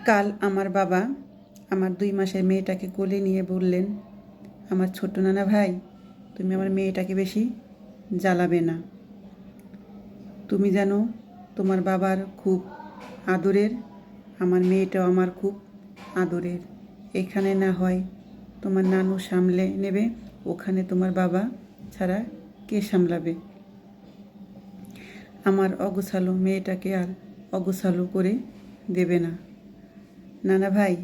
কাল আমার বাবা আমার 2 মাসের মেয়েটাকে কোলে নিয়ে বললেন, আমার ছোট্ট নানা ভাই, তুমি আমার মেয়েটাকে বেশি জ্বালাবে না। তুমি জানো তোমার বাবার খুব আদরের, আমার মেয়েটাও আমার খুব আদরের। এখানে না হয় তোমার নানু সামলে নেবে, ওখানে তোমার বাবা ছাড়া কে সামলাবে? আমার অগোছালো মেয়েটাকে আর অগোছালো করে দেবে না। নানা ভাই,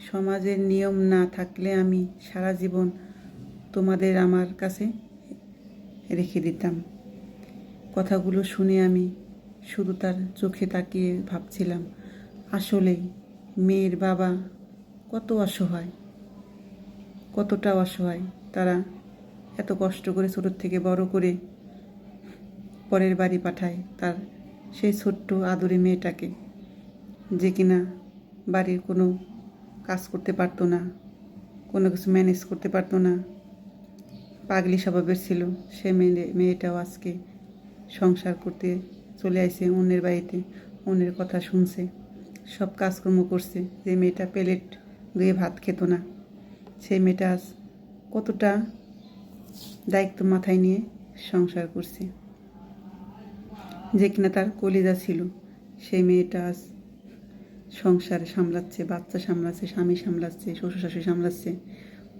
সমাজের নিয়ম না থাকলে আমি সারা জীবন তোমাদের আমার কাছে রেখে দিতাম। কথাগুলো শুনে আমি শুধু তার চোখে তাকিয়ে ভাবছিলাম, আসলেই মেয়ের বাবা কত অসহায়, কতটা অসহায়। তারা এত কষ্ট করে ছোটোর থেকে বড় করে পরের বাড়ি পাঠায় তার সেই ছোট্ট আদরে মেয়েটাকে, যে কিনা বাড়ির কোনো কাজ করতে পারতো না, কোনো কিছু ম্যানেজ করতে পারতো না, পাগলি স্বভাবের ছিল। সে মেয়েটাও আজকে সংসার করতে চলে আসে অন্যের বাড়িতে, অন্যের কথা শুনছে, সব কাজকর্ম করছে। যে মেয়েটা প্লেট ধুয়ে ভাত খেত না, সেই মেয়েটা আজ কতটা দায়িত্ব মাথায় নিয়ে সংসার করছে। যে কিনা তার কলিজা ছিল, সেই মেয়েটা আজ সংসার সামলাচ্ছে, বাচ্চা সামলাচ্ছে, স্বামী সামলাচ্ছে, শ্বশুর শাশুড়ি সামলাচ্ছে।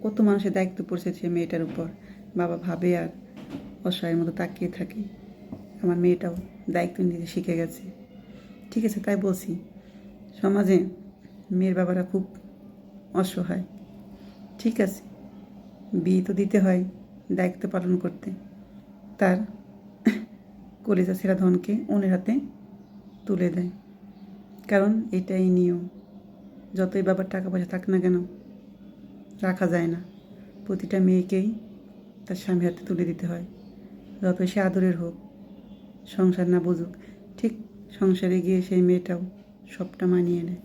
কত মানুষের দায়িত্ব পড়ছে সে মেয়েটার উপর। বাবা ভাবে আর অসহায়ের মতো তাকিয়ে থাকে। আমার মেয়েটাও দায়িত্ব নিতে শিখে গেছে। ঠিক আছে, তাই বলছি, সমাজে মেয়ের বাবারা খুব অসহায়। ঠিক আছে, বিয়ে তো দিতে হয় দায়িত্ব পালন করতে, তার কলিজা ছেঁড়া ধনকে অন্যের হাতে তুলে দেয়, কারণ এটাই নিয়ম। যতই বাবার টাকা পয়সা থাক না কেন, রাখা যায় না। প্রতিটা মেয়েকেই তার স্বামীর হাতে তুলে দিতে হয়, যতই সে আদরের হোক, সংসার না বুঝুক। ঠিক সংসারে গিয়ে সেই মেয়েটাও সবটা মানিয়ে নেয়।